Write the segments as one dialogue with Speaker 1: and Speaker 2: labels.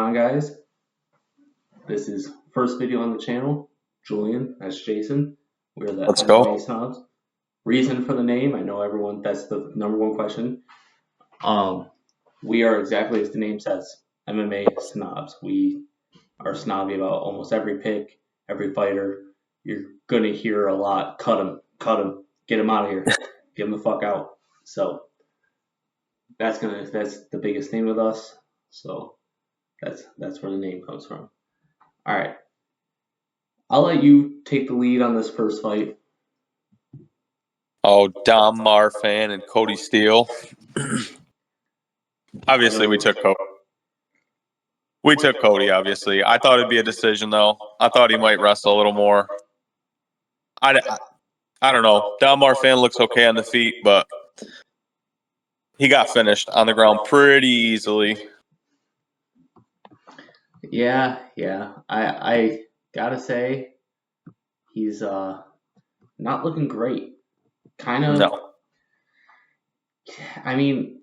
Speaker 1: on, guys? This is first video on the channel. Julian, that's Jason. We're the
Speaker 2: Let's
Speaker 1: MMA
Speaker 2: go.
Speaker 1: snobs. Reason for the name, I know everyone, that's the number one question. We are exactly as the name says, MMA snobs. We are snobby about almost every pick, every fighter. You're going to hear a lot, cut him, get him out of here, get him the fuck out. So that's the biggest thing with us. So that's where the name comes from. All right. I'll let you take the lead on this first fight.
Speaker 2: Oh, Dom Marfan and Cody Steele. Obviously, we took Cody. We took Cody, obviously. I thought it'd be a decision, though. I thought he might wrestle a little more. I don't know. Dom Marfan looks okay on the feet, but he got finished on the ground pretty easily.
Speaker 1: Yeah. I gotta say, he's not looking great. Kind of.
Speaker 2: No.
Speaker 1: I mean,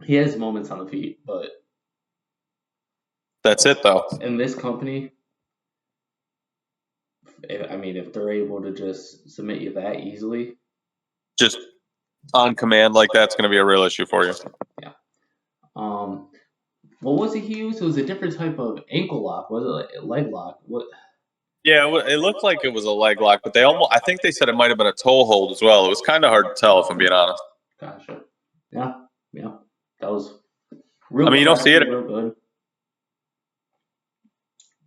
Speaker 1: he has moments on the feet, but
Speaker 2: That's it, though.
Speaker 1: in this company, if they're able to just submit you that easily,
Speaker 2: Just on command like that's going to be a real issue for you.
Speaker 1: yeah. What was it he used? It was a different type of ankle lock. Was it like a leg lock? What?
Speaker 2: Yeah, it looked like it was a leg lock, but I think they said it might have been a toe hold as well. It was kind of hard to tell, if I'm being honest.
Speaker 1: Gotcha. Yeah. That was real.
Speaker 2: I mean, you don't see it.
Speaker 1: Real good.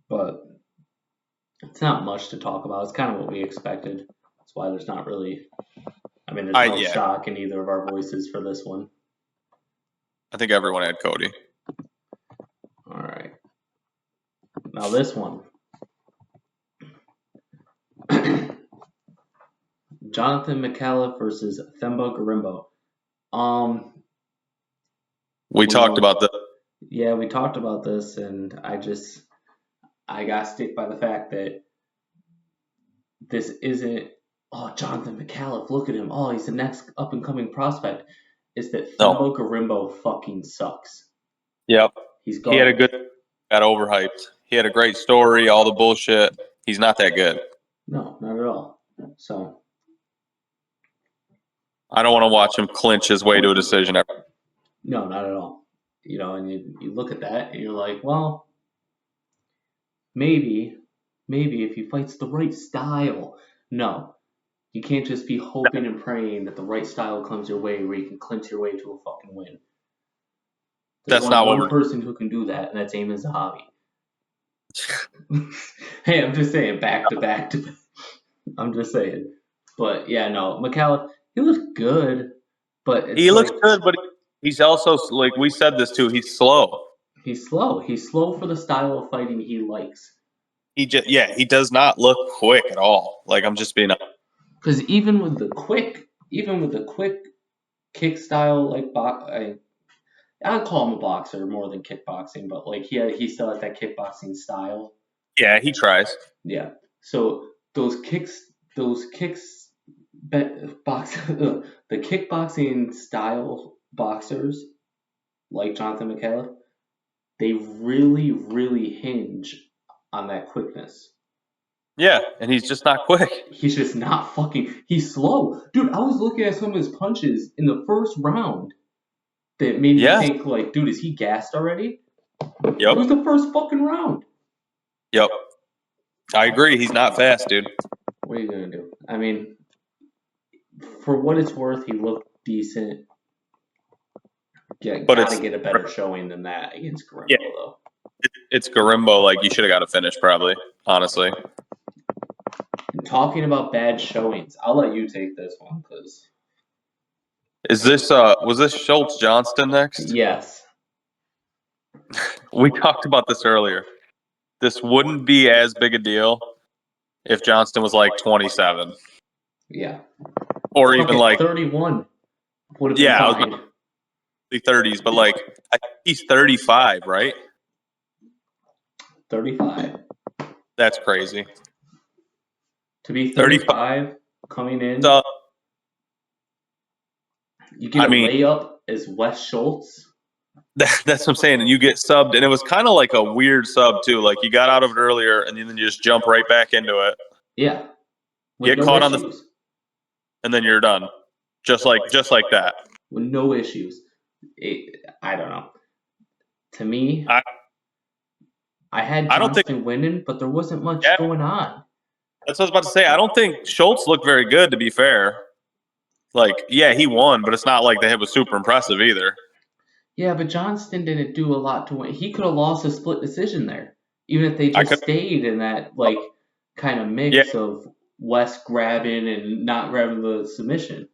Speaker 1: But it's not much to talk about. It's kind of what we expected. That's why there's not really. There's no shock in either of our voices for this one.
Speaker 2: I think everyone had Cody.
Speaker 1: All right. Now this one. Jonathan McCallum versus Themba Gorimbo.
Speaker 2: We talked about this.
Speaker 1: Yeah, we talked about this, and I got stick by the fact that this isn't, Jonathan McCallum, look at him. Oh, he's the next up-and-coming prospect. It's that Themba Gorimbo fucking sucks.
Speaker 2: Yep.
Speaker 1: He's gone.
Speaker 2: He had got overhyped. He had a great story, all the bullshit. He's not that good.
Speaker 1: No, not at all. So
Speaker 2: I don't want to watch him clinch his way to a decision ever.
Speaker 1: No, not at all. And you look at that and you're like, well, maybe if he fights the right style. No, you can't just be hoping and praying that the right style comes your way where you can clinch your way to a fucking win. There's one person who can do that, and that's Amin Zahavi. Hey, I'm just saying, back to back. I'm just saying. But yeah, no, McCallum, he looks good, but
Speaker 2: looks good, but he's also, like we said this too, he's slow.
Speaker 1: He's slow. He's slow for the style of fighting he likes.
Speaker 2: He does not look quick at all. Like, I'm just being honest.
Speaker 1: Because even with the quick kick style, like I'd call him a boxer more than kickboxing, but like he still has that kickboxing style.
Speaker 2: Yeah, he tries.
Speaker 1: Yeah. So the kickboxing style boxers like Jonathan McCallum, they really, really hinge on that quickness.
Speaker 2: Yeah, and he's just not quick.
Speaker 1: He's just not he's slow. Dude, I was looking at some of his punches in the first round that made me think, like, dude, is he gassed already?
Speaker 2: Yep.
Speaker 1: It was the first fucking round.
Speaker 2: Yep. I agree. He's not fast, dude.
Speaker 1: What are you going to do? For what it's worth, he looked decent. Gotta get a better showing than that against Gorimbo, though.
Speaker 2: It's Gorimbo. Like, you should have got a finish, probably, honestly.
Speaker 1: And talking about bad showings, I'll let you take this one, because...
Speaker 2: was this Schultz Johnston next?
Speaker 1: Yes.
Speaker 2: We talked about this earlier. This wouldn't be as big a deal if Johnston was like 27.
Speaker 1: Yeah.
Speaker 2: Or even like
Speaker 1: 31 would have been fine.
Speaker 2: The 30s, but like I think he's 35, right?
Speaker 1: 35.
Speaker 2: That's crazy.
Speaker 1: To be 35 coming in, you get a layup as Wes Schultz.
Speaker 2: That's what I'm saying. And you get subbed, and it was kind of like a weird sub too. Like you got out of it earlier, and then you just jump right back into it,
Speaker 1: Yeah, with
Speaker 2: get
Speaker 1: no
Speaker 2: caught on the,
Speaker 1: issues.
Speaker 2: and then you're done, just like that.
Speaker 1: With no issues. I don't know. To me,
Speaker 2: I
Speaker 1: I had
Speaker 2: I don't think.
Speaker 1: Johnston winning, but there wasn't much
Speaker 2: Yeah,
Speaker 1: going on.
Speaker 2: that's what I was about to say. I don't think Schultz looked very good, to be fair. Like, yeah, he won, but it's not like that was super impressive either.
Speaker 1: Yeah, but Johnston didn't do a lot to win. He could have lost a split decision there, even if they
Speaker 2: I
Speaker 1: just
Speaker 2: could,
Speaker 1: stayed in that kind of
Speaker 2: yeah,
Speaker 1: mix of West grabbing and not grabbing the submission.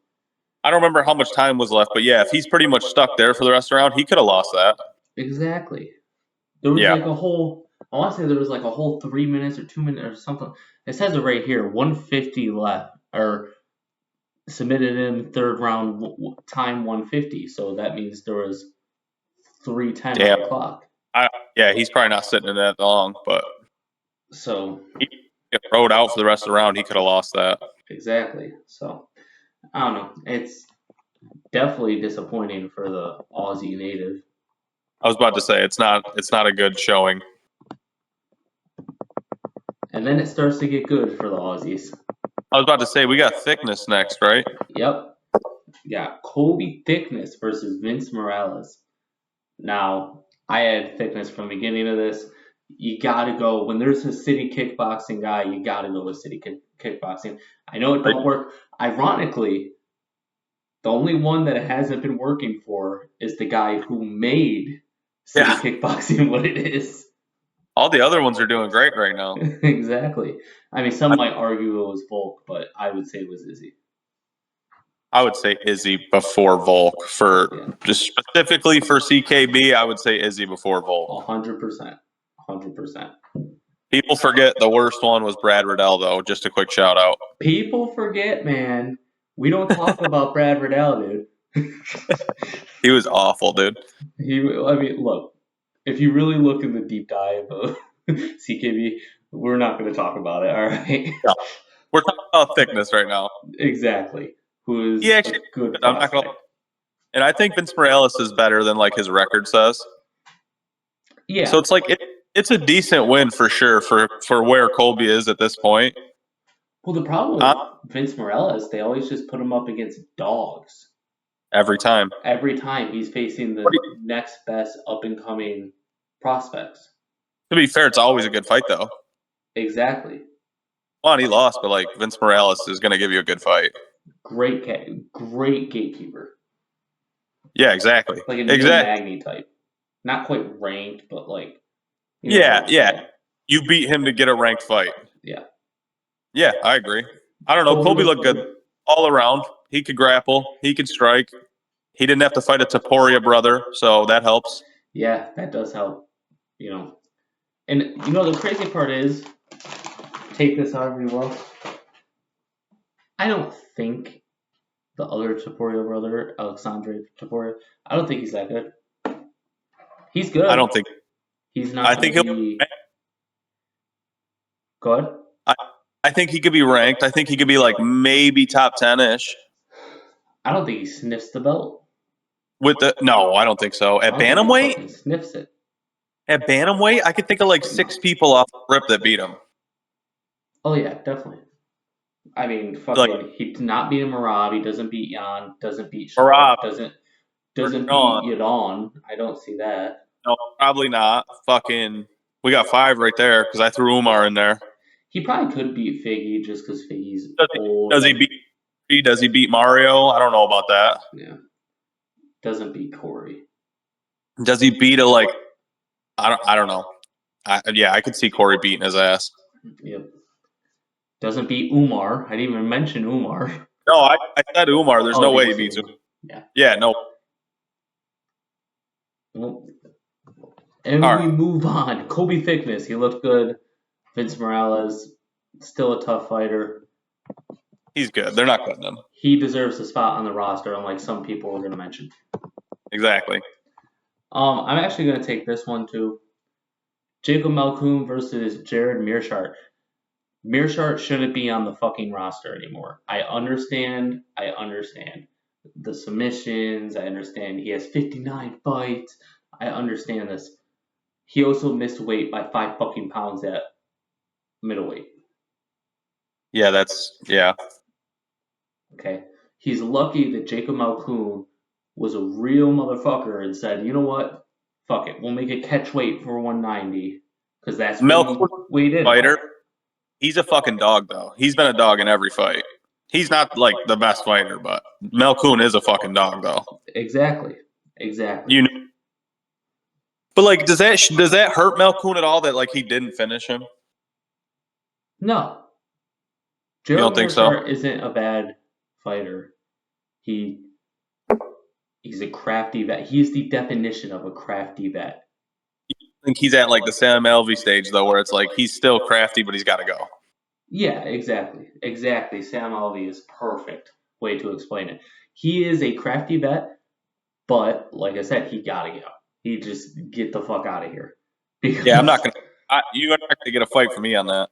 Speaker 2: I don't remember how much time was left, but yeah, if he's pretty much stuck there for the rest of the round, he could have lost that.
Speaker 1: Exactly. There was
Speaker 2: Yeah,
Speaker 1: like a whole. I want to say there was like a whole 3 minutes or 2 minutes or something. It says it right here. 150 left, or submitted in third round time 150. So that means there was 3:10 on
Speaker 2: damn.
Speaker 1: the clock.
Speaker 2: Yeah, he's probably not sitting in that long, but
Speaker 1: So
Speaker 2: he rode out for the rest of the round. He could have lost that.
Speaker 1: exactly. So I don't know. It's definitely disappointing for the Aussie native.
Speaker 2: I was about to say it's not a good showing.
Speaker 1: And then it starts to get good for the Aussies.
Speaker 2: I was about to say we got thickness next, right?
Speaker 1: Yep. Yeah. Kobe Thickness versus Vince Morales. Now, I had Thickness from the beginning of this. You got to go, when there's a city kickboxing guy, you got to go with city kickboxing. I know it
Speaker 2: Right?
Speaker 1: don't work. Ironically, the only one that it hasn't been working for is the guy who made city
Speaker 2: Yeah.
Speaker 1: kickboxing what it is.
Speaker 2: All the other ones are doing great right now.
Speaker 1: Exactly. I mean, some might argue it was Volk, but I would say it was Izzy.
Speaker 2: I would say Izzy before Volk for
Speaker 1: Yeah,
Speaker 2: just specifically for CKB. I would say Izzy before Volk.
Speaker 1: 100%. 100%.
Speaker 2: People forget the worst one was Brad Riddell, though. Just a quick shout out.
Speaker 1: People forget, man. We don't talk about Brad Riddell, dude.
Speaker 2: He was awful, dude.
Speaker 1: I mean, look, if you really look in the deep dive of CKB, we're not going to talk about it, all right?
Speaker 2: Yeah. We're talking about thickness right now.
Speaker 1: Exactly. Who
Speaker 2: He
Speaker 1: is a
Speaker 2: actually,
Speaker 1: good
Speaker 2: I'm not gonna,
Speaker 1: prospect.
Speaker 2: and I think Vince Morales is better than like his record says. So
Speaker 1: Yeah.
Speaker 2: it's like it's a decent win for sure for where Colby is at this point.
Speaker 1: Well, the problem
Speaker 2: Uh,
Speaker 1: with Vince Morales, they always just put him up against dogs.
Speaker 2: every time.
Speaker 1: Every time he's facing the next best up and coming prospects.
Speaker 2: To be fair, it's always a good fight though.
Speaker 1: Exactly.
Speaker 2: Well, he lost, but like Vince Morales is going to give you a good fight.
Speaker 1: Great gatekeeper.
Speaker 2: Yeah, exactly.
Speaker 1: Like a Neil
Speaker 2: Exactly.
Speaker 1: Magny type. Not quite ranked, but like, you know what
Speaker 2: Yeah,
Speaker 1: I'm
Speaker 2: yeah.
Speaker 1: saying.
Speaker 2: You beat him to get a ranked fight.
Speaker 1: Yeah.
Speaker 2: Yeah, I agree. I don't know.
Speaker 1: Kobe
Speaker 2: Kobe
Speaker 1: looked
Speaker 2: looked good
Speaker 1: good.
Speaker 2: all around. He could grapple. He could strike. He didn't have to fight a Taporia brother, so that helps.
Speaker 1: Yeah, that does help. You know. And you know the crazy part is, take this however you will. I don't think the other Taporia brother, Alexandre Taporia, I don't think he's that good. He's
Speaker 2: I
Speaker 1: good.
Speaker 2: don't think.
Speaker 1: He's not
Speaker 2: I
Speaker 1: gonna
Speaker 2: think he'll.
Speaker 1: be. Go ahead.
Speaker 2: I, I think he could be ranked. I think he could be like maybe top 10-ish.
Speaker 1: I don't think he sniffs the belt.
Speaker 2: With the no, I don't think so.
Speaker 1: I
Speaker 2: At
Speaker 1: don't think he
Speaker 2: bantamweight,
Speaker 1: fucking sniffs it.
Speaker 2: I could think of like 6 people off the rip that beat him.
Speaker 1: Oh yeah, definitely. I mean,
Speaker 2: Like
Speaker 1: fucking, he did not beat Marab. He doesn't beat Jan. Doesn't beat Sharp.
Speaker 2: Marab,
Speaker 1: Doesn't
Speaker 2: no,
Speaker 1: beat Yadon. I don't see that.
Speaker 2: no, probably not. Fucking, we got 5 right there because I threw Umar in there.
Speaker 1: He probably could beat Figgy just because Figgy's
Speaker 2: Does he,
Speaker 1: old.
Speaker 2: does he beat? Does he beat Mario? I don't know about that.
Speaker 1: Yeah. Doesn't beat Corey.
Speaker 2: Does he beat a like? I don't know. Yeah, I could see Corey beating his ass.
Speaker 1: Yep. Doesn't beat Umar. I didn't even mention Umar.
Speaker 2: No, I said Umar. There's no
Speaker 1: Oh, did
Speaker 2: way
Speaker 1: you
Speaker 2: he
Speaker 1: say
Speaker 2: beats him.
Speaker 1: Umar? Yeah.
Speaker 2: Yeah, no.
Speaker 1: Well, and
Speaker 2: All
Speaker 1: we
Speaker 2: right.
Speaker 1: move on. Kobe Thickness. He looked good. Vince Morales, still a tough fighter.
Speaker 2: He's good. They're not cutting him.
Speaker 1: He deserves a spot on the roster, unlike some people we're going to mention.
Speaker 2: Exactly.
Speaker 1: I'm actually going to take this one too. Jacob Malkoun versus Jared Mearshart. Mearshart shouldn't be on the fucking roster anymore. I understand. the submissions. I understand he has 59 fights. I understand this. He also missed weight by 5 fucking pounds at middleweight.
Speaker 2: Yeah, yeah.
Speaker 1: Okay, he's lucky that Jacob Malkoun was a real motherfucker and said, you know what, fuck it, we'll make it catch weight for 190 because that's what he
Speaker 2: Melkor's
Speaker 1: weighed in
Speaker 2: fighter.
Speaker 1: at.
Speaker 2: He's a fucking dog, though. He's been a dog in every fight. He's not like the best fighter, but Melkoun is a fucking dog, though.
Speaker 1: Exactly.
Speaker 2: You know, but like, does that hurt Melkoun at all that like he didn't finish him?
Speaker 1: No,
Speaker 2: You
Speaker 1: Gerald
Speaker 2: don't think so?
Speaker 1: Meerschaert isn't a bad fighter. He he's a crafty vet. He's the definition of a crafty vet.
Speaker 2: I think he's at like the Sam Alvey stage though, where it's like he's still crafty, but he's got to go.
Speaker 1: Yeah, exactly. Sam Alvey is perfect way to explain it. He is a crafty vet, but like I said, he gotta go. He just get the fuck out of here. Because,
Speaker 2: yeah, I'm not gonna. You're not gonna get a fight for me on that.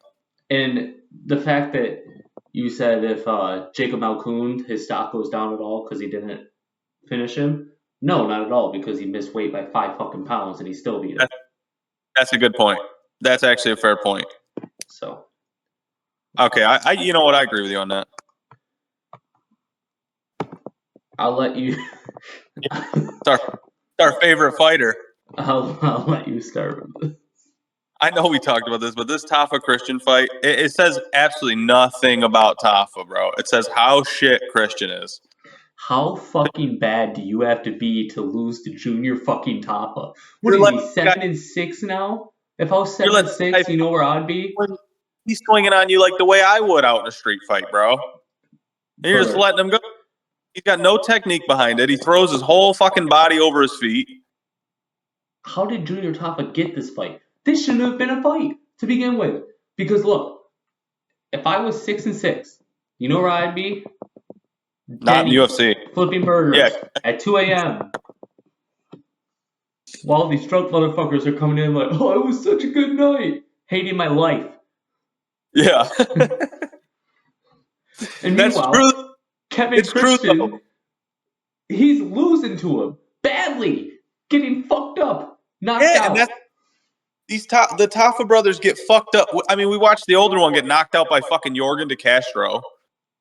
Speaker 1: And the fact that you said if Jacob Malkoun, his stock goes down at all because he didn't finish him, no, not at all, because he missed weight by 5 fucking pounds and he still beat him.
Speaker 2: That's a good point. That's actually a fair point.
Speaker 1: So
Speaker 2: okay, I you know what, I agree with you on that.
Speaker 1: I'll let you.
Speaker 2: It's our favorite fighter.
Speaker 1: I'll let you start with this.
Speaker 2: I know we talked about this, but this Tafa Christian fight, it says absolutely nothing about Tafa, bro. It says how shit Christian is.
Speaker 1: How fucking bad do you have to be to lose to Junior fucking Tafa? What is he, 7-6 now? If I was 7-6, you know where I'd be?
Speaker 2: He's swinging on you like the way I would out in a street fight, bro. And you're just letting him go. He's got no technique behind it. He throws his whole fucking body over his feet.
Speaker 1: How did Junior Tafa get this fight? This shouldn't have been a fight to begin with. Because look, if I was 6-6, you know where I'd be?
Speaker 2: Not in UFC.
Speaker 1: Flipping burgers at 2 a.m. While these drunk motherfuckers are coming in like, oh, it was such a good night. Hating my life.
Speaker 2: Yeah.
Speaker 1: And meanwhile,
Speaker 2: that's true.
Speaker 1: Kevin Christian, he's losing to him badly, getting fucked up, knocked out.
Speaker 2: And the Tafa brothers get fucked up. I mean, we watched the older one get knocked out by fucking Jorgen De Castro,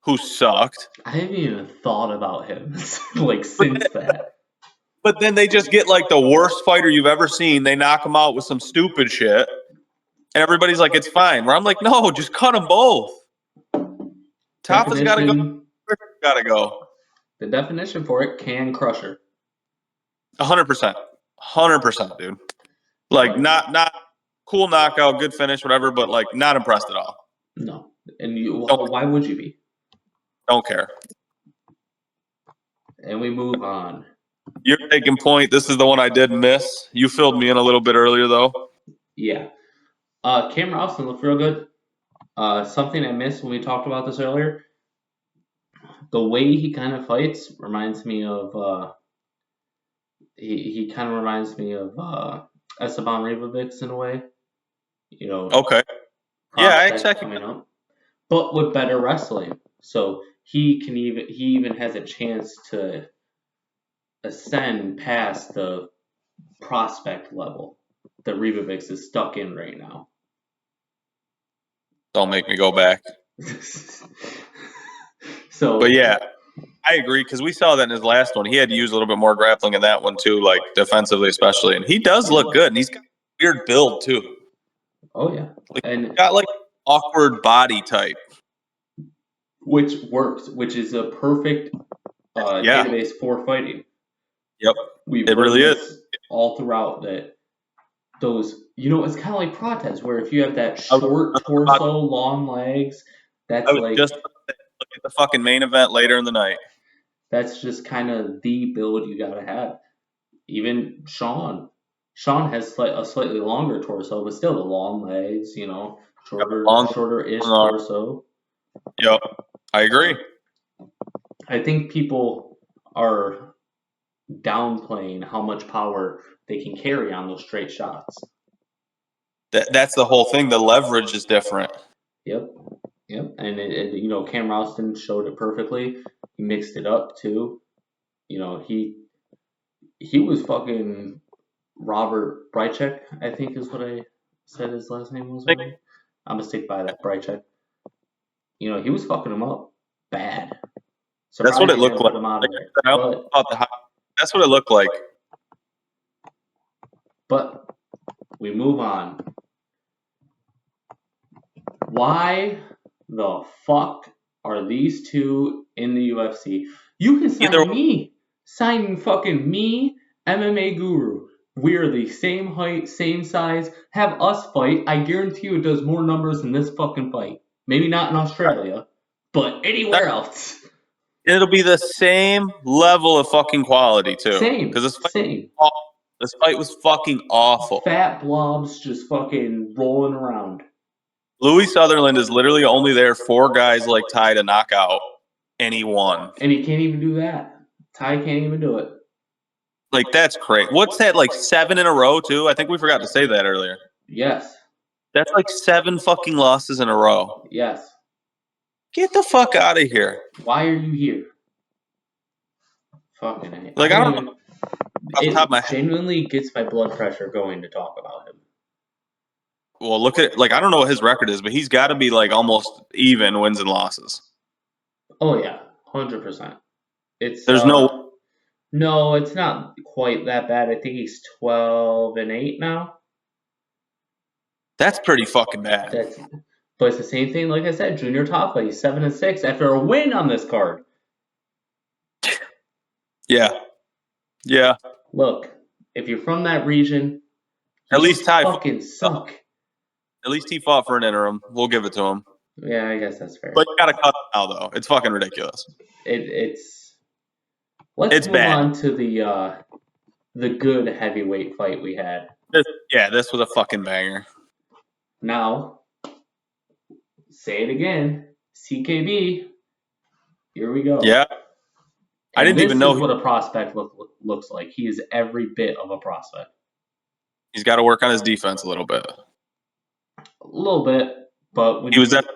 Speaker 2: who sucked.
Speaker 1: I haven't even thought about him since that.
Speaker 2: But then they just get like the worst fighter you've ever seen. They knock him out with some stupid shit. And everybody's like, it's fine. Where I'm like, no, just cut them both. Tafa's got to go. Got to go.
Speaker 1: The definition for it, can crusher.
Speaker 2: 100%. 100%, dude. Like, not cool knockout, good finish, whatever, but like not impressed at all.
Speaker 1: No. And why would you be?
Speaker 2: Don't care.
Speaker 1: And we move on.
Speaker 2: You're taking point. This is the one I did miss. You filled me in a little bit earlier, though.
Speaker 1: Yeah. Cam Ralston looked real good. Something I missed when we talked about this earlier. The way he kind of fights reminds me of he kind of reminds me of Esteban Ribovics in a way. You know.
Speaker 2: Okay. Yeah, I check
Speaker 1: coming up, but with better wrestling. So he even has a chance to ascend past the prospect level that Ribovics is stuck in right now.
Speaker 2: Don't make me go back.
Speaker 1: So,
Speaker 2: but yeah, I agree because we saw that in his last one. He had to use a little bit more grappling in that one too, like defensively especially. And he does look good, and he's got a weird build too.
Speaker 1: Oh yeah,
Speaker 2: and he's got like awkward body type,
Speaker 1: which works, which is a perfect database for fighting.
Speaker 2: Yep, it really is
Speaker 1: all throughout that. Those, it's kind of like Protez, where if you have that short torso, long legs, that's like
Speaker 2: just look at the fucking main event later in the night.
Speaker 1: That's just kind of the build you gotta have. Even Sean has a slightly longer torso, but still the long legs, shorter-ish torso.
Speaker 2: Yep, I agree.
Speaker 1: I think people are downplaying how much power they can carry on those straight shots.
Speaker 2: That's the whole thing. The leverage is different.
Speaker 1: Yep. And Cam Ralston showed it perfectly. He mixed it up too. You know, he was fucking Robert Brychek, I think is what I said his last name was already. I'm gonna stick by that, Brychek. You know, he was fucking him up bad.
Speaker 2: That's what
Speaker 1: Surprised
Speaker 2: it
Speaker 1: they
Speaker 2: looked
Speaker 1: didn't
Speaker 2: like.
Speaker 1: put him out of there.
Speaker 2: I
Speaker 1: But
Speaker 2: thought that's what it looked like.
Speaker 1: but we move on. Why the fuck are these two in the UFC? You can
Speaker 2: Either
Speaker 1: sign me. Sign fucking me, MMA Guru. We're the same height, same size. Have us fight. I guarantee you it does more numbers than this fucking fight. Maybe not in Australia, but anywhere else.
Speaker 2: it'll be the same level of fucking quality too. Because
Speaker 1: Same, same.
Speaker 2: this fight was fucking awful.
Speaker 1: Fat blobs just fucking rolling around.
Speaker 2: Louis Sutherland is literally only there 4 guys like Ty to knock out, and he won.
Speaker 1: And he can't even do that. Ty can't even do it.
Speaker 2: Like that's crazy. What's that? Like 7 in a row too? I think we forgot to say that earlier.
Speaker 1: Yes.
Speaker 2: That's like 7 fucking losses in a row.
Speaker 1: Yes.
Speaker 2: Get the fuck out of here.
Speaker 1: Why are you here? Fucking A.
Speaker 2: Like I don't know off the top of my
Speaker 1: It
Speaker 2: head.
Speaker 1: genuinely gets my blood pressure going to talk about him.
Speaker 2: Well, look at like I don't know what his record is, but he's got to be like almost even wins and losses.
Speaker 1: Oh yeah, 100%. It's
Speaker 2: There's no.
Speaker 1: no, it's not quite that bad. I think he's 12-8 now.
Speaker 2: That's pretty fucking bad.
Speaker 1: But it's the same thing. Like I said, Junior Top He's 7-6 after a win on this card.
Speaker 2: Yeah. Yeah.
Speaker 1: Look, if you're from that region,
Speaker 2: At least Ty
Speaker 1: fucking suck.
Speaker 2: At least he fought for an interim. We'll give it to him.
Speaker 1: Yeah, I guess that's fair.
Speaker 2: But you gotta cut it now, though. It's fucking ridiculous.
Speaker 1: Let's move
Speaker 2: bad.
Speaker 1: on to the good heavyweight fight we had.
Speaker 2: This was a fucking banger.
Speaker 1: Now, say it again, CKB. Here we go.
Speaker 2: Yeah. I didn't even know
Speaker 1: this is what a prospect looks like. He is every bit of a prospect.
Speaker 2: He's got to work on his defense a little bit.
Speaker 1: A little bit, but
Speaker 2: he was at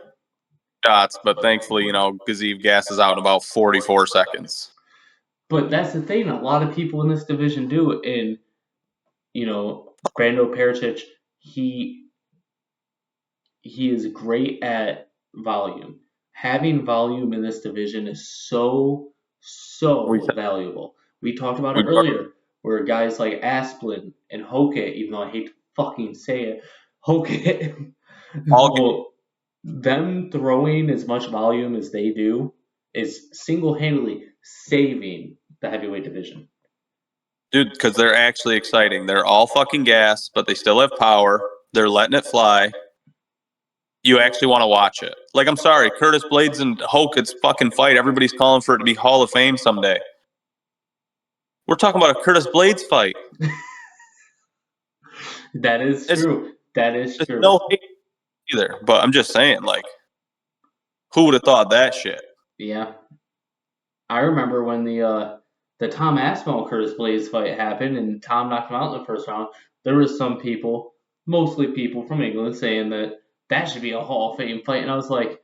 Speaker 2: shots, but thankfully, Gaziv gasses out in about 44 seconds.
Speaker 1: But that's the thing. A lot of people in this division do. And, Brando Pericic, he is great at volume. Having volume in this division is so valuable. We talked about it earlier, where guys like Asplin and Hokit, even though I hate to fucking say it, Hokit, them throwing as much volume as they do is single-handedly saving the heavyweight division.
Speaker 2: Dude, because they're actually exciting. They're all fucking gas, but they still have power. They're letting it fly. You actually want to watch it. Like, I'm sorry, Curtis Blades and Hokit's fucking fight. Everybody's calling for it to be Hall of Fame someday. We're talking about a Curtis Blades fight.
Speaker 1: That is true. That is true.
Speaker 2: No hate either, but I'm just saying, like, who would have thought that shit?
Speaker 1: Yeah. I remember when the Tom Aspinall Curtis Blades fight happened and Tom knocked him out in the first round. There was some people, mostly people from England, saying that should be a Hall of Fame fight, and I was like,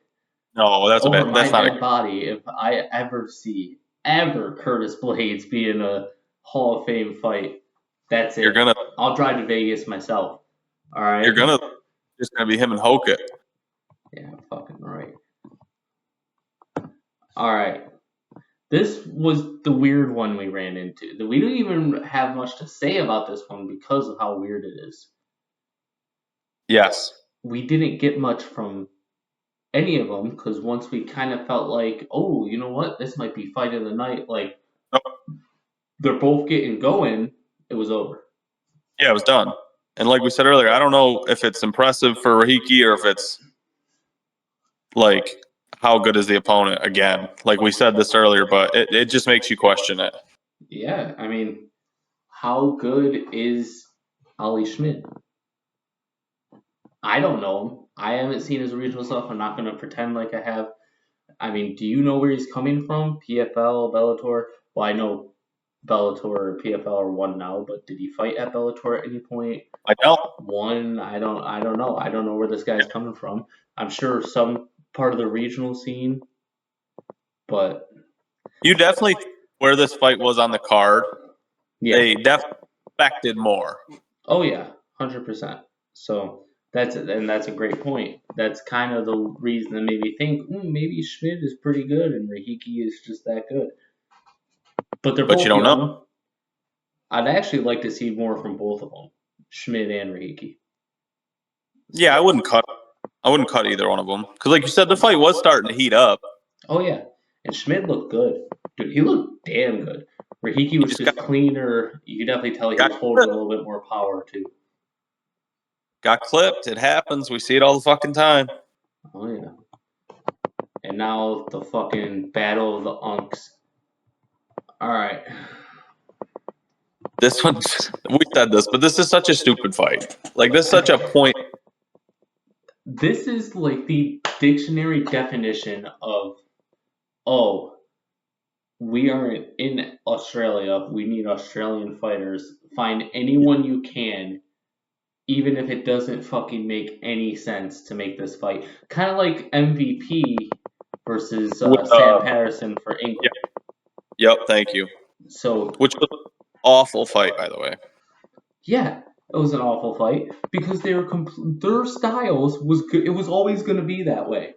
Speaker 2: no, that's
Speaker 1: over
Speaker 2: a bad. That's
Speaker 1: my
Speaker 2: not
Speaker 1: dead body. If I ever see Curtis Blades be in a Hall of Fame fight, that's it. I'll drive to Vegas myself. All right.
Speaker 2: Just gonna be him and Hokit.
Speaker 1: Yeah, fucking right. All right. This was the weird one we ran into. We don't even have much to say about this one because of how weird it is.
Speaker 2: Yes.
Speaker 1: We didn't get much from any of them because once we kind of felt like, oh, you know what? This might be fight of the night. Like, they're both getting going. It was over.
Speaker 2: Yeah, it was done. And like we said earlier, I don't know if it's impressive for Rahiki or if it's like how good is the opponent again. Like we said this earlier, but it just makes you question it.
Speaker 1: Yeah, I mean, how good is Ali Schmidt? I don't know him. I haven't seen his original stuff. I'm not going to pretend like I have. I mean, do you know where he's coming from? PFL, Bellator? Well, I know Bellator or PFL are one now, but did he fight at Bellator at any point?
Speaker 2: I don't.
Speaker 1: One, I don't know. I don't know where this guy's coming from. I'm sure some part of the regional scene, but
Speaker 2: you definitely where this fight was on the card,
Speaker 1: Yeah.
Speaker 2: they definitely expected more.
Speaker 1: Oh yeah, 100%. So that's a great point. That's kind of the reason that made me think maybe Schmidt is pretty good and Rahiki is just that good. But they're
Speaker 2: But you
Speaker 1: both
Speaker 2: don't know.
Speaker 1: young. I'd actually like to see more from both of them, Schmidt and Rahiki.
Speaker 2: Yeah, I wouldn't cut either one of them because, like you said, the fight was starting to heat up.
Speaker 1: Oh yeah, and Schmidt looked good, dude. He looked damn good. Rahiki
Speaker 2: He
Speaker 1: was
Speaker 2: just
Speaker 1: just cleaner. You could definitely tell he
Speaker 2: got
Speaker 1: was holding a little bit more power too.
Speaker 2: got clipped. It happens. We see it all the fucking time.
Speaker 1: Oh yeah. And now the fucking battle of the unks. All right.
Speaker 2: This one's we said this, but this is such a stupid fight. Like this is such a point.
Speaker 1: This is like the dictionary definition of, oh, we are in Australia. We need Australian fighters. Find anyone you can, even if it doesn't fucking make any sense to make this fight. Kind of like MVP versus
Speaker 2: With,
Speaker 1: Sam Patterson for
Speaker 2: yep,
Speaker 1: England.
Speaker 2: yep, thank you.
Speaker 1: So
Speaker 2: Which was an awful fight, by the way.
Speaker 1: yeah, it was an awful fight because they were their styles was good. It was always going to be that way.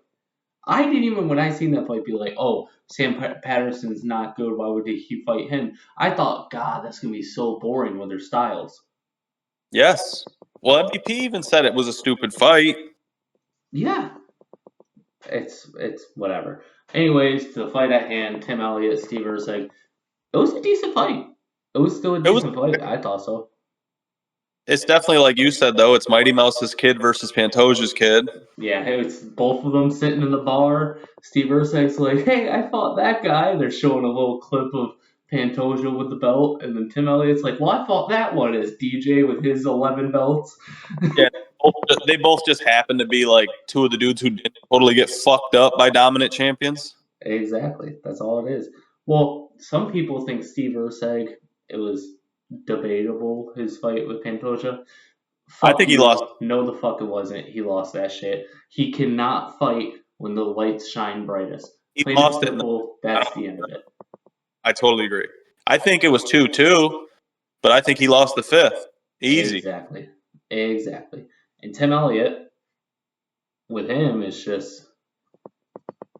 Speaker 1: I didn't even when I seen that fight be like, oh, Sam Patterson's not good. Why would he fight him? I thought, God, that's gonna be so boring with their styles.
Speaker 2: Yes. Well, MVP even said it was a stupid fight.
Speaker 1: Yeah, it's whatever. Anyways, to the fight at hand, Tim Elliott, Steve Erceg. It was a decent fight. It was still a
Speaker 2: It was.
Speaker 1: decent fight. I thought so.
Speaker 2: It's definitely like you said though. It's Mighty Mouse's kid versus Pantoja's kid.
Speaker 1: Yeah, it's both of them sitting in the bar. Steve Erceg's like, "Hey, I fought that guy." They're showing a little clip of Pantoja with the belt, and then Tim Elliott's like, "Well, I fought that one as DJ with his 11 belts."
Speaker 2: Yeah, they both just happen to be like two of the dudes who didn't totally get fucked up by dominant champions.
Speaker 1: Exactly. That's all it is. Well, some people think Steve Erceg, it was debatable his fight with Pantoja.
Speaker 2: I
Speaker 1: Fuck
Speaker 2: think he
Speaker 1: you.
Speaker 2: lost.
Speaker 1: No, the fuck it wasn't. He lost that shit. He cannot fight when the lights shine brightest.
Speaker 2: He
Speaker 1: Plain and
Speaker 2: lost it.
Speaker 1: simple, that's the end of it.
Speaker 2: I totally agree. I think it was 2-2, but I think he lost the fifth. Easy.
Speaker 1: Exactly. Exactly. And Tim Elliott, with him, is just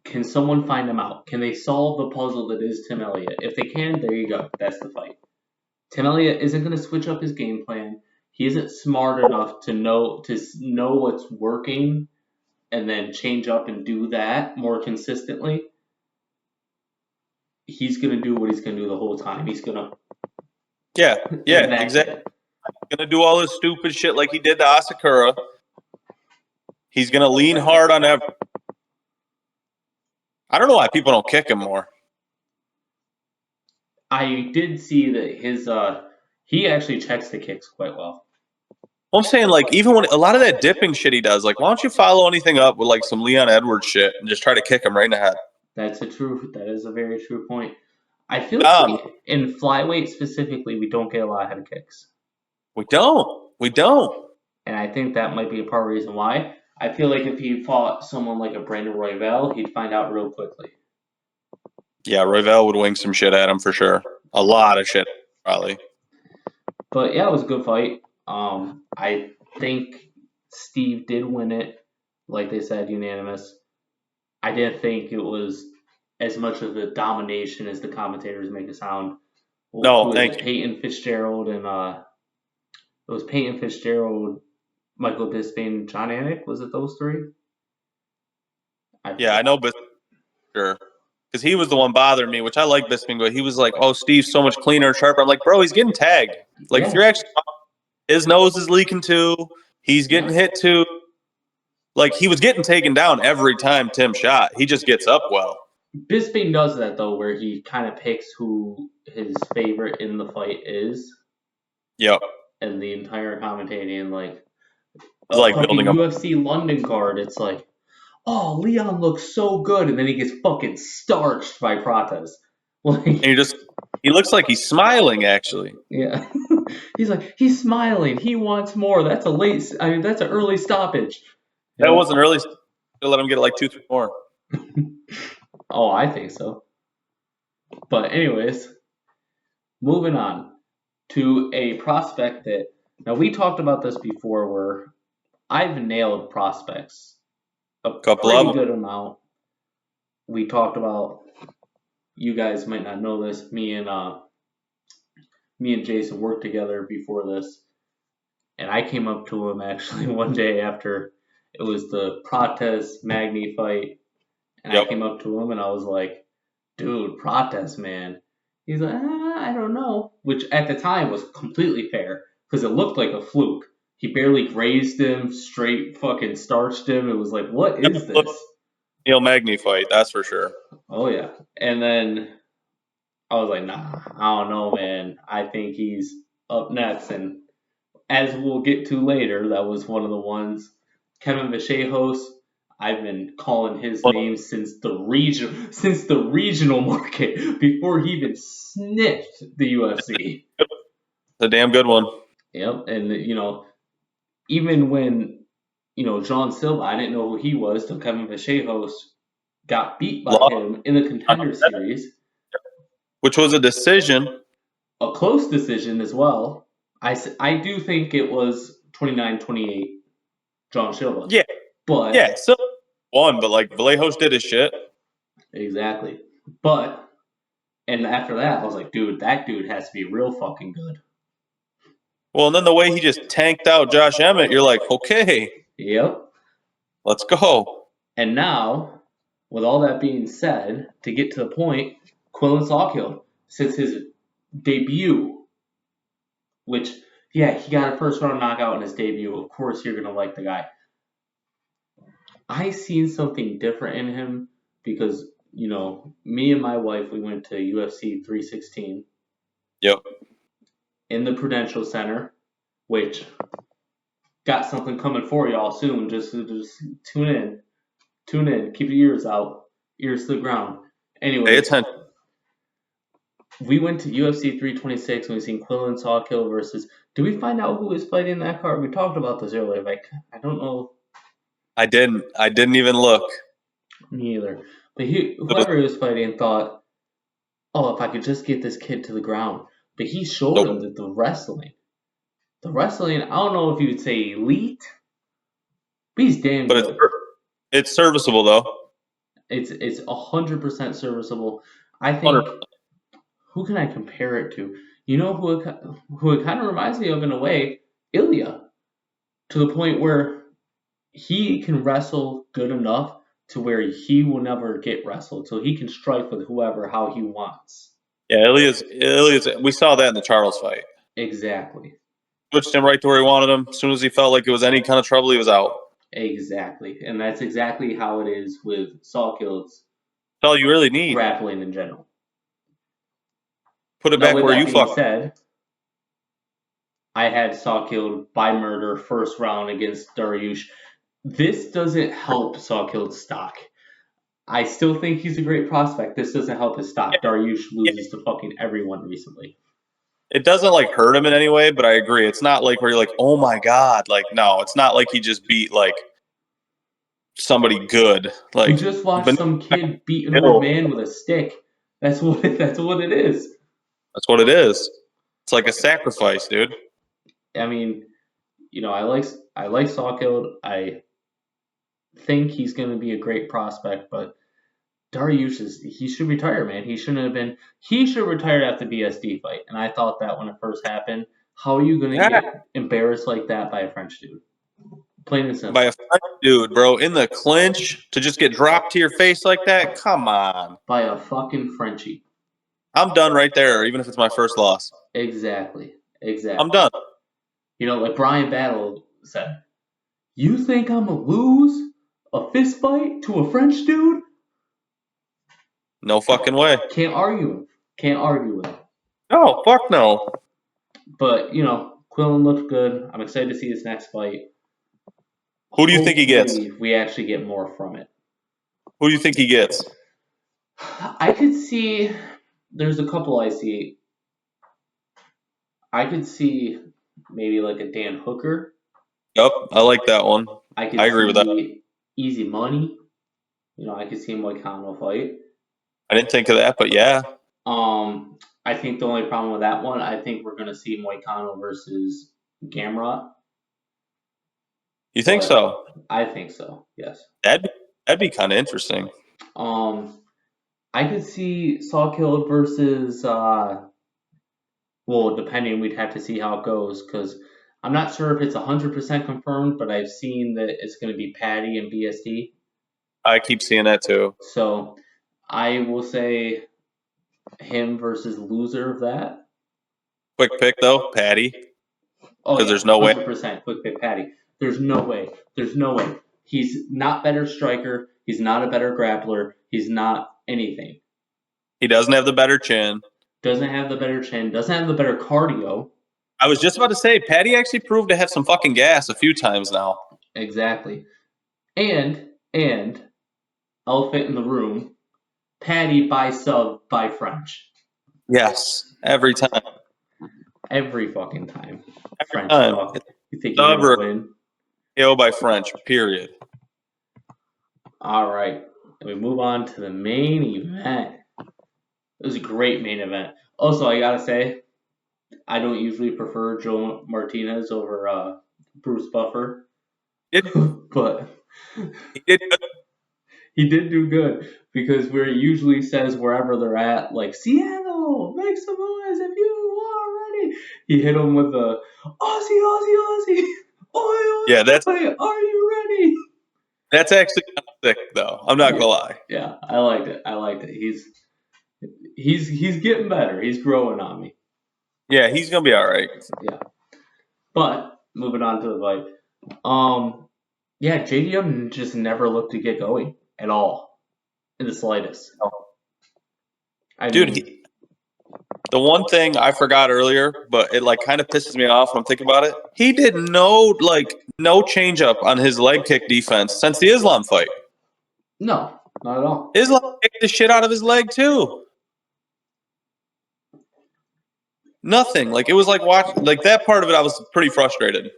Speaker 1: can someone find him out? Can they solve the puzzle that is Tim Elliott? If they can, there you go. That's the fight. Tim Elliott isn't going to switch up his game plan. He isn't smart enough to know what's working and then change up and do that more consistently. He's going to do what he's going to do the whole time. He's going to
Speaker 2: Yeah,
Speaker 1: exactly.
Speaker 2: exactly. He's gonna do all this stupid shit like he did to Asakura. He's gonna lean hard on every. I don't know why people don't kick him more.
Speaker 1: I did see that his he actually checks the kicks quite well.
Speaker 2: I'm saying, like, even when a lot of that dipping shit he does, like, why don't you follow anything up with like some Leon Edwards shit and just try to kick him right in the head?
Speaker 1: That is a very true point. I feel like in flyweight specifically, we don't get a lot of head kicks.
Speaker 2: We don't.
Speaker 1: And I think that might be a part of the reason why. I feel like if he fought someone like a Brandon Royval, he'd find out real quickly.
Speaker 2: Yeah, Royval would wing some shit at him for sure. A lot of shit, probably.
Speaker 1: But yeah, it was a good fight. I think Steve did win it, like they said, unanimous. I didn't think it was as much of a domination as the commentators make it sound.
Speaker 2: No, thank you.
Speaker 1: Peyton Fitzgerald and it was Peyton Fitzgerald, Michael Bisping, John Anik. Was it those three?
Speaker 2: Yeah, I know Bisping, sure. Because he was the one bothering me, which I like Bisping, but he was like, "Oh, Steve's so much cleaner and sharper." I'm like, "Bro, he's getting tagged. Like, if you're actually, his nose is leaking too. He's getting hit too. Like, he was getting taken down every time Tim shot. He just gets up well."
Speaker 1: Bisping does that though, where he kind of picks who his favorite in the fight is.
Speaker 2: Yep.
Speaker 1: And the entire commentating, like,
Speaker 2: like
Speaker 1: fucking
Speaker 2: building up.
Speaker 1: UFC London card, it's like, oh, Leon looks so good, and then he gets fucking starched by Prates. Like,
Speaker 2: and he looks like he's smiling actually.
Speaker 1: Yeah, he's smiling. He wants more. That's an early stoppage.
Speaker 2: That wasn't early. To let him get like 2-3 more.
Speaker 1: Oh, I think so. But anyways, moving on to a prospect that now we talked about this before where I've nailed prospects a
Speaker 2: Couple of
Speaker 1: pretty
Speaker 2: them.
Speaker 1: good amount. We talked about, you guys might not know this, me and Jason worked together before this, and I came up to him actually one day after it was the Protest Magny fight, and I
Speaker 2: Yep.
Speaker 1: came up to him and I was like, "Dude, Protest, man." He's like, "I don't know," which at the time was completely fair because it looked like a fluke. He barely grazed him, straight fucking starched him. It was like, what is this?
Speaker 2: Neil Magny fight, that's for sure.
Speaker 1: Oh yeah. And then I was like, nah, I don't know, man. I think he's up next. And as we'll get to later, that was one of the ones. Kevin Vachejos, I've been calling his name since the regional market before he even sniffed the UFC.
Speaker 2: A damn good one.
Speaker 1: Yep, and even when John Silva, I didn't know who he was till Kevin Vachejos got beat by him in the Contender Series.
Speaker 2: Which was a decision.
Speaker 1: A close decision as well. I do think it was 29-28, John Silva.
Speaker 2: Yeah.
Speaker 1: But
Speaker 2: Yeah, still won, but like Vallejos did his shit.
Speaker 1: Exactly. And after that, I was like, dude, that dude has to be real fucking good.
Speaker 2: Well, and then the way he just tanked out Josh Emmett, you're like, okay,
Speaker 1: Yep.
Speaker 2: let's go.
Speaker 1: And now, with all that being said, to get to the point, Quillen Sawkill, since his debut, which, yeah, he got a first round knockout in his debut. Of course, you're going to like the guy. I seen something different in him because, me and my wife, we went to UFC 316.
Speaker 2: Yep.
Speaker 1: In the Prudential Center, which got something coming for y'all soon. Just tune in, keep your ears out, ears to the ground.
Speaker 2: Pay
Speaker 1: Anyways,
Speaker 2: attention.
Speaker 1: we went to UFC 326 and we seen Quillen Sawkill versus. Did we find out who was fighting in that card? We talked about this earlier. Like, I don't know.
Speaker 2: I didn't even look.
Speaker 1: Me either. But whoever he was fighting thought, oh, if I could just get this kid to the ground. But he showed him that the wrestling, I don't know if you would say elite, but he's damn
Speaker 2: But
Speaker 1: good.
Speaker 2: it's serviceable though.
Speaker 1: It's 100% serviceable. I think. 100%. Who can I compare it to? You know who it kind of reminds me of in a way? Ilya. To the point where he can wrestle good enough to where he will never get wrestled, so he can strike with whoever how he wants.
Speaker 2: Yeah, Ilya's. We saw that in the Charles fight.
Speaker 1: Exactly.
Speaker 2: Switched him right to where he wanted him. As soon as he felt like it was any kind of trouble, he was out.
Speaker 1: Exactly, and that's exactly how it is with Sawkill's.
Speaker 2: That's all you really need.
Speaker 1: Grappling in general.
Speaker 2: Put it back where you fuck.
Speaker 1: Said, I had Sawkill by murder first round against Dariush. This doesn't help Sawkill's stock. I still think he's a great prospect. This doesn't help his stock. Dariush loses to fucking everyone recently.
Speaker 2: It doesn't like hurt him in any way, but I agree. It's not like where you're like, oh my god, like no, it's not like he just beat like somebody good. Like
Speaker 1: you just watched some kid beat an old man with a stick. That's what it is.
Speaker 2: That's what it is. It's like a sacrifice, dude.
Speaker 1: I mean, I like Sawkill. I think he's going to be a great prospect, but Dariush he should retire, man. He should retire after the BSD fight. And I thought that when it first happened. How are you going to get embarrassed like that by a French dude? Plain and simple.
Speaker 2: By a French dude, bro, in the clinch to just get dropped to your face like that? Come on.
Speaker 1: By a fucking Frenchie.
Speaker 2: I'm done right there, even if it's my first loss.
Speaker 1: Exactly.
Speaker 2: I'm done.
Speaker 1: Like Brian Battle said, you think I'm going to lose a fist fight to a French dude?
Speaker 2: No fucking way.
Speaker 1: Can't argue with him.
Speaker 2: No, fuck no.
Speaker 1: But, Quillen looked good. I'm excited to see his next fight.
Speaker 2: Who do you think he gets?
Speaker 1: We actually get more from it.
Speaker 2: Who do you think he gets?
Speaker 1: I could see, there's a couple I see. I could see maybe like a Dan Hooker.
Speaker 2: Yep, I like that one.
Speaker 1: I
Speaker 2: agree with that.
Speaker 1: Easy Money. I could see him like Kano fight.
Speaker 2: I didn't think of that, but yeah.
Speaker 1: I think the only problem with that one, I think we're gonna see Moicano versus Gamrot.
Speaker 2: You think so?
Speaker 1: I think so. Yes.
Speaker 2: That'd be kind of interesting.
Speaker 1: Um, I could see Sawkill versus well, depending, we'd have to see how it goes because I'm not sure if it's 100% confirmed, but I've seen that it's going to be Patty and BSD.
Speaker 2: I keep seeing that too.
Speaker 1: So I will say him versus loser of that.
Speaker 2: Quick pick though, Patty.
Speaker 1: Oh
Speaker 2: Because
Speaker 1: yeah,
Speaker 2: there's no way.
Speaker 1: 100% quick pick Patty. There's no way. There's no way. He's not better striker. He's not a better grappler. He's not anything.
Speaker 2: He doesn't have the better chin.
Speaker 1: Doesn't have the better chin. Doesn't have the better cardio.
Speaker 2: I was just about to say, Patty actually proved to have some fucking gas a few times now.
Speaker 1: Exactly. And elephant in the room, Patty by sub by French.
Speaker 2: Yes, every time.
Speaker 1: Every fucking time.
Speaker 2: Every
Speaker 1: French
Speaker 2: time.
Speaker 1: fuck. You think you're gonna win?
Speaker 2: KO by French, period.
Speaker 1: All right. And we move on to the main event. It was a great main event. Also, I gotta say, I don't usually prefer Joe Martinez over Bruce Buffer, but
Speaker 2: He did good.
Speaker 1: he did do good because where it usually says wherever they're at, like Seattle, make some noise if you are ready. He hit him with the Aussie, Aussie, Aussie. Oi,
Speaker 2: Yeah, that's
Speaker 1: are you ready?
Speaker 2: That's actually kind of sick, though. I'm not gonna lie.
Speaker 1: Yeah, I liked it. I liked it. He's getting better. He's growing on me.
Speaker 2: Yeah, he's gonna be all right.
Speaker 1: Yeah. But moving on to the fight. Yeah, JDM just never looked to get going at all, in the slightest.
Speaker 2: The one thing I forgot earlier, but it like kind of pisses me off when I'm thinking about it. He did no change up on his leg kick defense since the Islam fight.
Speaker 1: No, not at all.
Speaker 2: Islam kicked the shit out of his leg too. Nothing. Like it was like that part of it. I was pretty frustrated.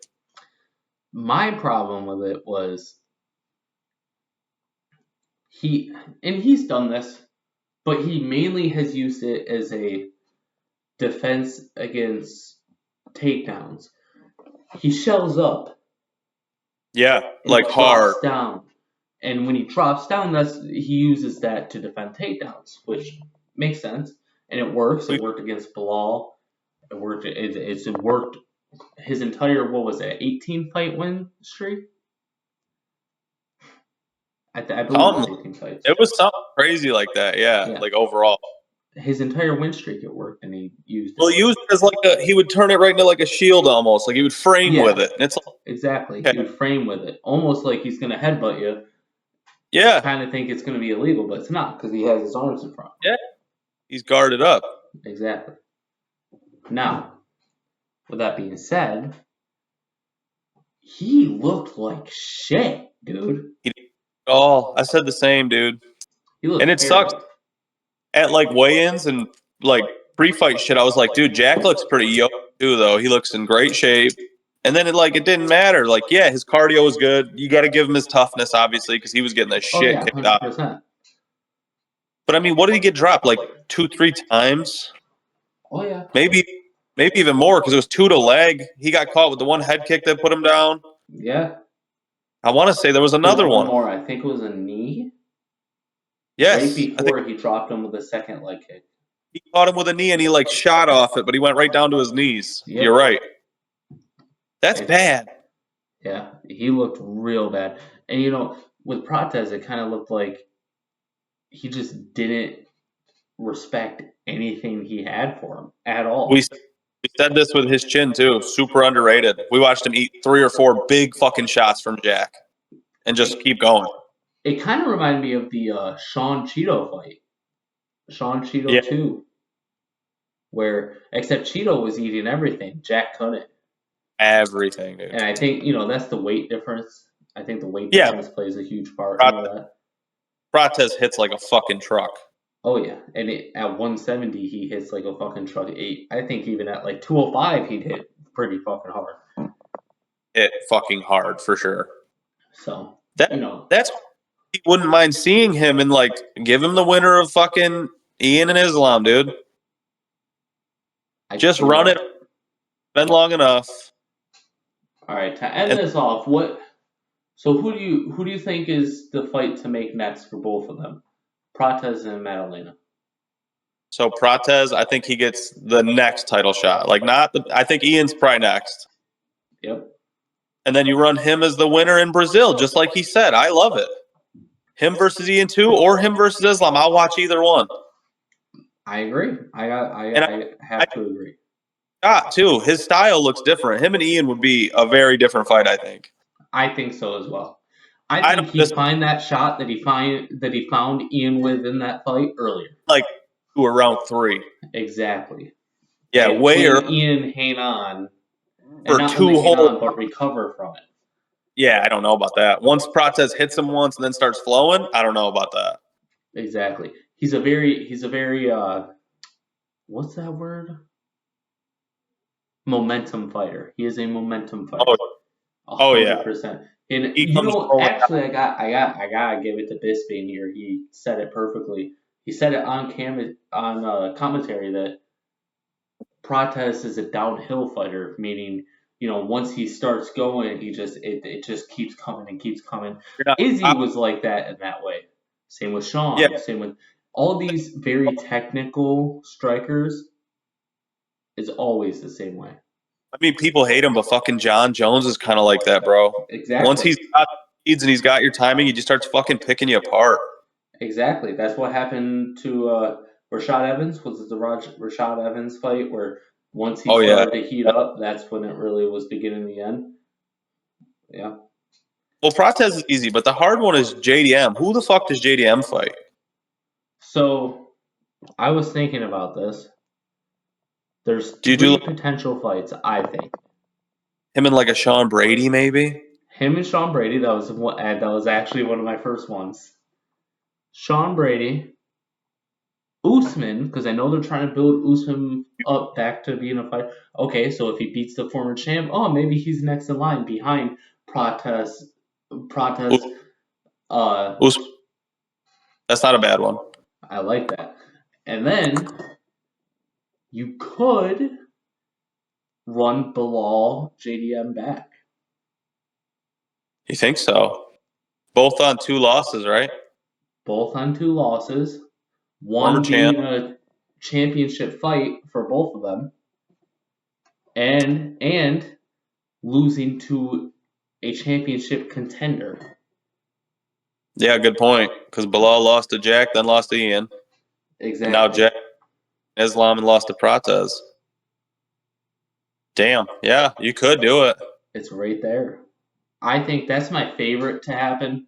Speaker 1: My problem with it was he's done this, but he mainly has used it as a defense against takedowns. He shells up.
Speaker 2: Yeah, like hard
Speaker 1: down. And when he drops down, he uses that to defend takedowns, which makes sense. And it works. It worked against Bilal. It worked. It worked his entire 18 fight win streak. I believe it was 18 fights.
Speaker 2: It was something crazy like that. Yeah, like overall.
Speaker 1: His entire win streak, it worked, and he used it.
Speaker 2: Well, he used it as he would turn it right into like a shield almost. Like he would frame with it. And it's
Speaker 1: exactly. He would frame with it. Almost like he's going to headbutt you.
Speaker 2: Yeah.
Speaker 1: I kind of think it's going to be illegal, but it's not because he has his arms in front.
Speaker 2: Yeah. He's guarded up.
Speaker 1: Exactly. Now, with that being said, he looked like shit, dude.
Speaker 2: Oh, I said the same, dude. And it sucks. At like weigh-ins and like pre-fight shit, I was like, dude, Jack looks pretty yoked too, though. He looks in great shape. And then it didn't matter. Like, yeah, his cardio was good. You got to give him his toughness, obviously, because he was getting the shit kicked out. But I mean, what did he get dropped? Like 2-3 times?
Speaker 1: Oh yeah.
Speaker 2: Maybe even more because it was 2 to leg. He got caught with the one head kick that put him down.
Speaker 1: Yeah.
Speaker 2: I want to say there was another one
Speaker 1: more. I think it was a knee.
Speaker 2: Yes.
Speaker 1: Right before he dropped him with a second leg kick.
Speaker 2: He caught him with a knee and he shot off it, but he went right down to his knees. Yep. You're right. That's bad.
Speaker 1: Yeah, he looked real bad. And with Protez, it kind of looked like he just didn't respect anything he had for him at all.
Speaker 2: We said this with his chin too. Super underrated. We watched him eat 3 or 4 big fucking shots from Jack, and just keep going.
Speaker 1: It kind of reminded me of the Sean Cheeto fight, Sean Cheeto 2, where except Cheeto was eating everything, Jack couldn't.
Speaker 2: Everything, dude.
Speaker 1: And I think that's the weight difference. I think the weight difference plays a huge part in that.
Speaker 2: Protez hits like a fucking truck.
Speaker 1: Oh yeah, and at 170 he hits like a fucking truck. I think even at like 205 he'd hit pretty fucking hard.
Speaker 2: Hit fucking hard for sure.
Speaker 1: So
Speaker 2: that's he wouldn't mind seeing him and give him the winner of fucking Ian and Islam, dude.
Speaker 1: I
Speaker 2: Just
Speaker 1: see
Speaker 2: run
Speaker 1: that.
Speaker 2: it. Been long enough.
Speaker 1: All right, to end
Speaker 2: And
Speaker 1: this off, what? So who do you think is the fight to make next for both of them? Prates and Madalena.
Speaker 2: so Prates, I think he gets the next title shot. Like not the. I think Ian's probably next.
Speaker 1: Yep.
Speaker 2: And then you run him as the winner in Brazil, just like he said. I love it. Him versus Ian too, or him versus Islam. I'll watch either one.
Speaker 1: I agree.
Speaker 2: And
Speaker 1: I
Speaker 2: I
Speaker 1: have to agree.
Speaker 2: got too. His style looks different. Him and Ian would be a very different fight, I think.
Speaker 1: I think so as well. I
Speaker 2: I
Speaker 1: think
Speaker 2: don't
Speaker 1: he'd
Speaker 2: just
Speaker 1: find that shot that he found Ian with in that fight earlier.
Speaker 2: like to around 3.
Speaker 1: Exactly.
Speaker 2: Yeah,
Speaker 1: And
Speaker 2: way
Speaker 1: when
Speaker 2: early
Speaker 1: Ian hang on, and
Speaker 2: for
Speaker 1: not only
Speaker 2: 2
Speaker 1: hang
Speaker 2: whole.
Speaker 1: on, but recover from it.
Speaker 2: Yeah, I don't know about that. Once Prates hits him once and then starts flowing, I don't know about that.
Speaker 1: Exactly. He's a very what's that word? Momentum fighter. He is a momentum
Speaker 2: Oh,
Speaker 1: fighter. A
Speaker 2: oh yeah.
Speaker 1: 100%. And
Speaker 2: He comes rolling out.
Speaker 1: actually, I gotta give it to Bisping here. He said it perfectly. He said it on commentary that Prates is a downhill fighter, meaning once he starts going, it just keeps coming and keeps coming.
Speaker 2: You're not,
Speaker 1: Izzy was like that in that way. Same with
Speaker 2: yeah,
Speaker 1: Sean. Same with all these very technical strikers. Is always the same way.
Speaker 2: I mean, people hate him, but fucking John Jones is kind of like that, bro. Once
Speaker 1: Exactly.
Speaker 2: he's got speeds and he's got your timing, he just starts fucking picking you apart.
Speaker 1: Exactly. That's what happened to Rashad Evans. Was it the Rashad Evans fight where once he
Speaker 2: Oh yeah.
Speaker 1: started to heat up, that's when it really was beginning the end? Yeah.
Speaker 2: Well, Prates is easy, but the hard one is JDM. Who the fuck does JDM fight?
Speaker 1: So I was thinking about this. There's
Speaker 2: Do you do
Speaker 1: three potential fights, I think.
Speaker 2: him and like a Sean Brady, maybe?
Speaker 1: Him and Sean Brady. That was actually one of my first ones. Sean Brady, Usman, because I know they're trying to build Usman up back to being a fighter. Okay, so if he beats the former champ, oh, maybe he's next in line behind Prates. Prates. Uh,
Speaker 2: Us- That's not a bad one.
Speaker 1: I like that. And then you could run Bilal JDM back.
Speaker 2: You think so? Both on 2 losses, right?
Speaker 1: Both on 2 losses.
Speaker 2: Former
Speaker 1: One
Speaker 2: champ.
Speaker 1: being a championship fight for both of them, and losing to a championship contender.
Speaker 2: Yeah, good point. Because Bilal lost to Jack, then lost to Ian, and now
Speaker 1: Exactly.
Speaker 2: Jack Islam and lost to Prates. Damn. Yeah, you could do it.
Speaker 1: It's right there. I think that's my favorite to happen.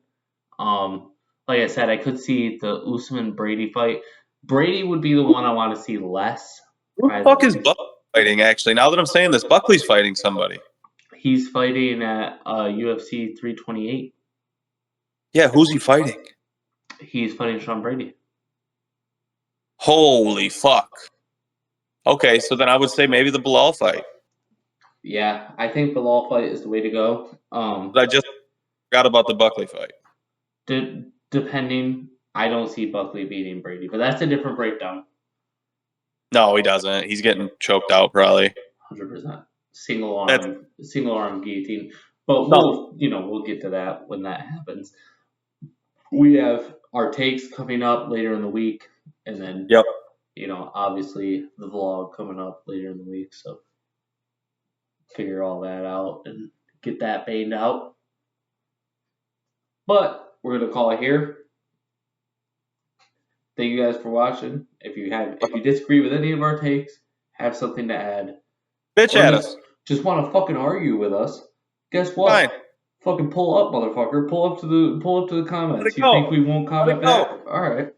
Speaker 1: Like I said, I could see the Usman Brady fight. Brady would be the one I want to see less.
Speaker 2: Who the fuck is Buckley fighting? Actually, now that I'm saying this, Buckley's fighting somebody.
Speaker 1: He's fighting at UFC 328.
Speaker 2: Yeah, who's he fighting?
Speaker 1: He's fighting Sean Brady.
Speaker 2: Holy fuck. Okay, so then I would say maybe the Bilal fight.
Speaker 1: Yeah, I think the law fight is the way to go.
Speaker 2: But I just forgot about the Buckley fight.
Speaker 1: Depending, I don't see Buckley beating Brady, but that's a different breakdown.
Speaker 2: No, he doesn't. He's getting choked out probably.
Speaker 1: 100%.
Speaker 2: That's
Speaker 1: Single arm guillotine. But
Speaker 2: something.
Speaker 1: we'll get to that when that happens. We have our takes coming up later in the week, and then
Speaker 2: Yep.
Speaker 1: obviously the vlog coming up later in the week. So figure all that out and get that banged out. But we're gonna call it here. Thank you guys for watching. If you disagree with any of our takes, have something to add,
Speaker 2: Bitch
Speaker 1: or
Speaker 2: at us.
Speaker 1: just want to fucking argue with us, guess
Speaker 2: Fine.
Speaker 1: what? Fucking pull up, motherfucker. Pull up to the
Speaker 2: Let
Speaker 1: comments.
Speaker 2: it
Speaker 1: You think
Speaker 2: go.
Speaker 1: we won't
Speaker 2: Let
Speaker 1: comment
Speaker 2: it
Speaker 1: back?
Speaker 2: go.
Speaker 1: All right,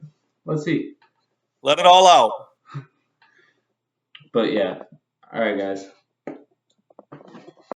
Speaker 1: let's see.
Speaker 2: Let it all out.
Speaker 1: But yeah, all right, guys.